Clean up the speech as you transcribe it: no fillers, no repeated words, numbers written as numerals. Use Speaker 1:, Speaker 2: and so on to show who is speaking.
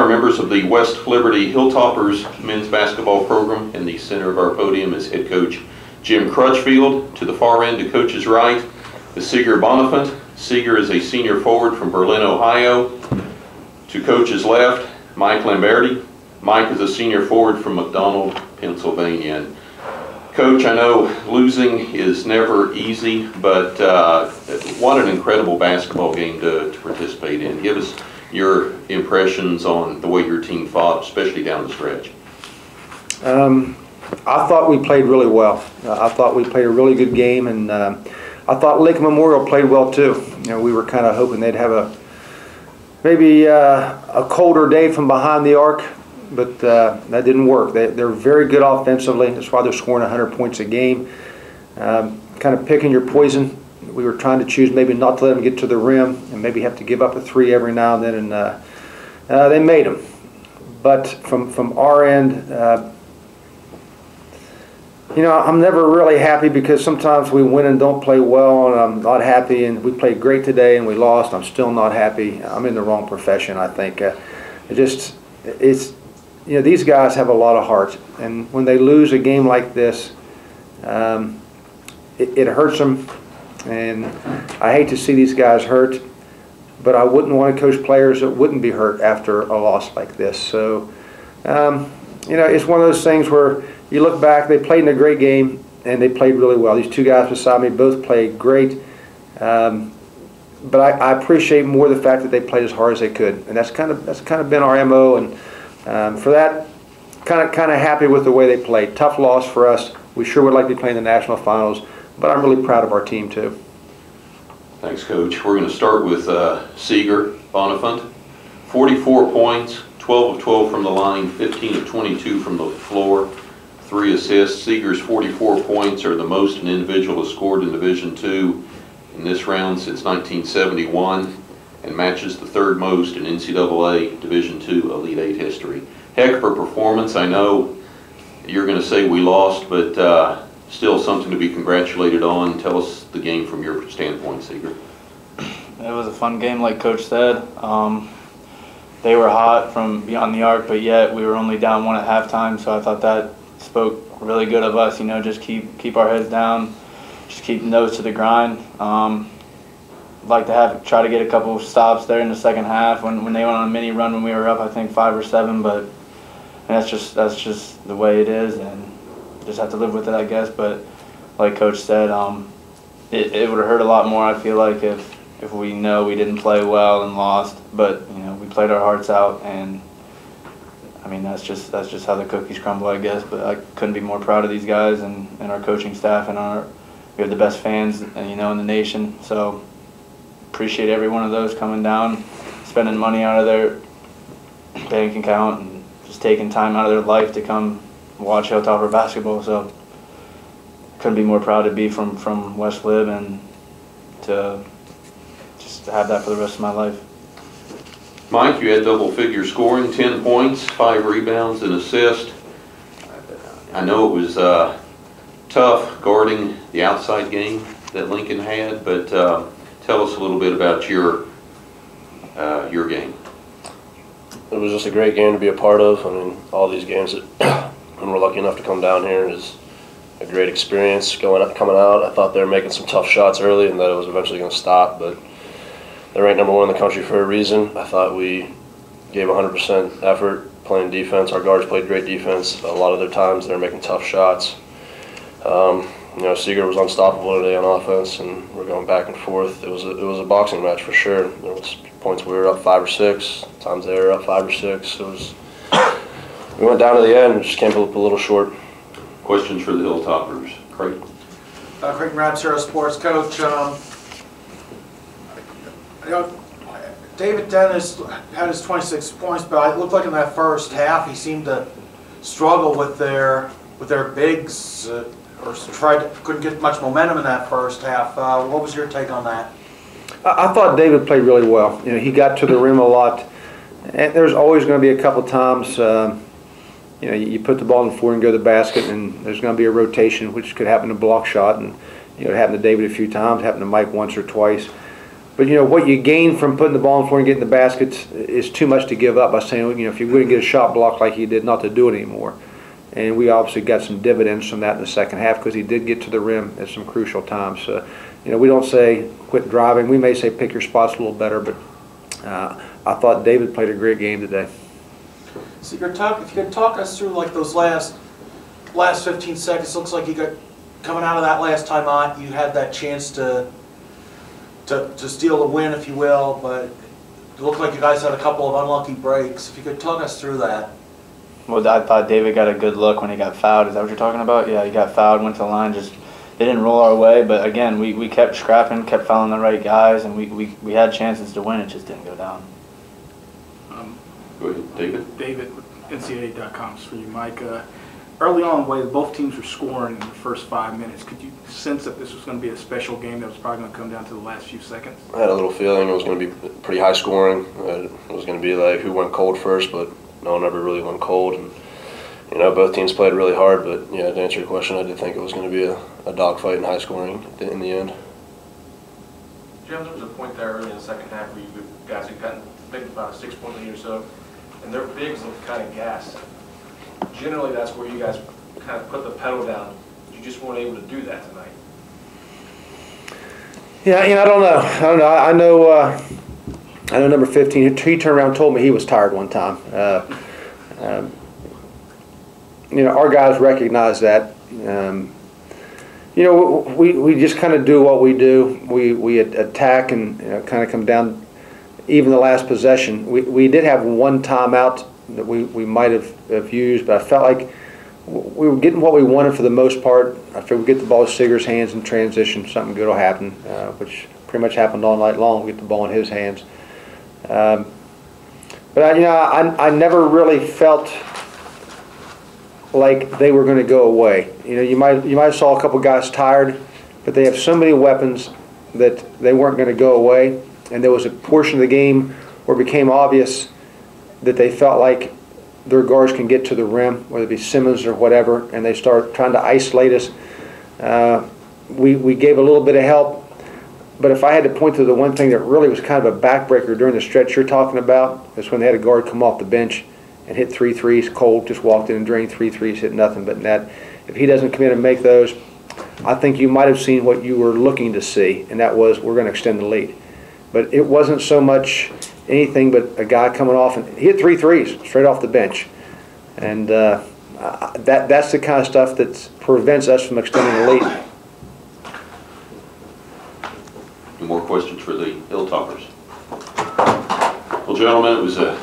Speaker 1: are members of the West Liberty Hilltoppers men's basketball program. In the center of our podium is head coach Jim Crutchfield. To the far end, to coach's right, the Seger Bonifant. Seger is a senior forward from Berlin, Ohio. To coach's left, Mike Lamberti. Mike is a senior forward from McDonald, Pennsylvania. And Coach, I know losing is never easy, but what an incredible basketball game to participate in. Give us your impressions on the way your team fought, especially down the stretch.
Speaker 2: I thought we played really well. I thought we played a really good game, and I thought Lake Memorial played well too. You know, we were kind of hoping they'd have maybe a colder day from behind the arc, but that didn't work. They're very good offensively. That's why they're scoring 100 points a game. Kind of picking your poison. We were trying to choose maybe not to let them get to the rim and maybe have to give up a three every now and then, and they made them. But from our end, you know, I'm never really happy because sometimes we win and don't play well, and I'm not happy. And we played great today and we lost. I'm still not happy. I'm in the wrong profession, I think. It's you know, these guys have a lot of heart, and when they lose a game like this, it hurts them. And I hate to see these guys hurt, but I wouldn't want to coach players that wouldn't be hurt after a loss like this. So, you know, it's one of those things where you look back, they played in a great game, and they played really well. These two guys beside me both played great, but I appreciate more the fact that they played as hard as they could, and that's kind of been our MO. And for that, kind of happy with the way they played. Tough loss for us. We sure would like to be playing the national finals, but I'm really proud of our team too.
Speaker 1: Thanks, Coach. We're going to start with Seger Bonifant. 44 points, 12 of 12 from the line, 15 of 22 from the floor, 3 assists. Seger's 44 points are the most an individual has scored in Division II in this round since 1971, and matches the third most in NCAA Division II Elite Eight history. Heck of a performance. I know you're going to say we lost, but still something to be congratulated on. Tell us the game from your standpoint, Seger.
Speaker 3: It was a fun game, like Coach said. They were hot from beyond the arc, but yet we were only down 1 at halftime, so I thought that spoke really good of us. You know, just keep our heads down, just keep nose to the grind. Like to try to get a couple of stops there in the second half when they went on a mini run when we were up, I think 5 or 7, but that's just the way it is, and just have to live with it, I guess. But like Coach said, it would have hurt a lot more, I feel like, if we know we didn't play well and lost. But you know, we played our hearts out, and I mean, that's just how the cookies crumble, I guess. But I couldn't be more proud of these guys and our coaching staff, and we have the best fans, you know, in the nation. So appreciate every one of those coming down, spending money out of their bank account, and just taking time out of their life to come watch Hilltopper basketball. So couldn't be more proud to be from West Lib, and to just have that for the rest of my life.
Speaker 1: Mike, you had double-figure scoring, 10 points, 5 rebounds, and assist. I know it was tough guarding the outside game that Lincoln had, but tell us a little bit about your game.
Speaker 4: It was just a great game to be a part of. I mean, all these games that when we're lucky enough to come down here is a great experience coming out. I thought they were making some tough shots early and that it was eventually going to stop, but they're ranked #1 in the country for a reason. I thought we gave 100% effort playing defense. Our guards played great defense. A lot of their times they were making tough shots. You know, Seger was unstoppable today on offense, and we're going back and forth. It was a boxing match for sure. There was points we were up 5 or 6. Times they were up 5 or 6. We went down to the end and just came up a little short.
Speaker 1: Questions for the Hilltoppers, Craig?
Speaker 5: Craig Rapp, Zero Sports. Coach, you know, David Dennis had his 26 points, but it looked like in that first half he seemed to struggle with their bigs, or couldn't get much momentum in that first half. What was your take on that?
Speaker 2: I thought David played really well. You know, he got to the rim a lot, and there's always going to be a couple times. You know, you put the ball in the floor and go to the basket, and there's going to be a rotation, which could happen to block shot, and you know, it happened to David a few times, happened to Mike once or twice. But, what you gain from putting the ball in front and getting the baskets is too much to give up by saying, if you're going to get a shot block like he did, not to do it anymore. And we obviously got some dividends from that in the second half because he did get to the rim at some crucial times. So, we don't say quit driving. We may say pick your spots a little better, but I thought David played a great game today.
Speaker 5: So if you could talk us through like those last 15 seconds, looks like you got coming out of that last timeout, you had that chance to steal the win, if you will, but it looked like you guys had a couple of unlucky breaks. If you could talk us through that.
Speaker 3: Well, I thought David got a good look when he got fouled. Is that what you're talking about? Yeah, he got fouled, went to the line, just they didn't roll our way. But again, we kept scrapping, kept fouling the right guys, and we had chances to win. It just didn't go down.
Speaker 1: Go ahead, David.
Speaker 6: David, NCAA.com is for you, Mike. Early on, the way both teams were scoring in the first 5 minutes, could you sense that this was going to be a special game that was probably going to come down to the last few seconds?
Speaker 4: I had a little feeling it was going to be pretty high scoring. It was going to be like who went cold first, but no one ever really went cold. And both teams played really hard. But yeah, to answer your question, I did think it was going to be a dogfight and high scoring in the end.
Speaker 7: Jim, there was a point there early in the second half where you guys had gotten about a 6-point lead or so, and their bigs looked kind of gassed. Generally, that's where you guys kind of put the pedal down. You just weren't able to do that tonight.
Speaker 2: Yeah, I don't know. I know number 15. He turned around and told me he was tired one time. Our guys recognize that. We just kind of do what we do. We attack and kind of come down. Even the last possession, we did have one timeout that we might have used, but I felt like we were getting what we wanted for the most part. I figured we get the ball to Seger's hands in transition, something good will happen, which pretty much happened all night long. We get the ball in his hands. But I never really felt like they were going to go away. You might have saw a couple guys tired, but they have so many weapons that they weren't going to go away. And there was a portion of the game where it became obvious that they felt like their guards can get to the rim, whether it be Simmons or whatever, and they start trying to isolate us. We gave a little bit of help, but if I had to point to the one thing that really was kind of a backbreaker during the stretch you're talking about, is when they had a guard come off the bench and hit 3 threes, cold, just walked in and drained 3 threes, hit nothing but net. If he doesn't come in and make those, I think you might have seen what you were looking to see, and that was we're going to extend the lead. But it wasn't so much anything but a guy coming off, and he hit 3 threes straight off the bench. And that's the kind of stuff that prevents us from extending the lead.
Speaker 1: Any more questions for the Hilltoppers? Well, gentlemen, it was a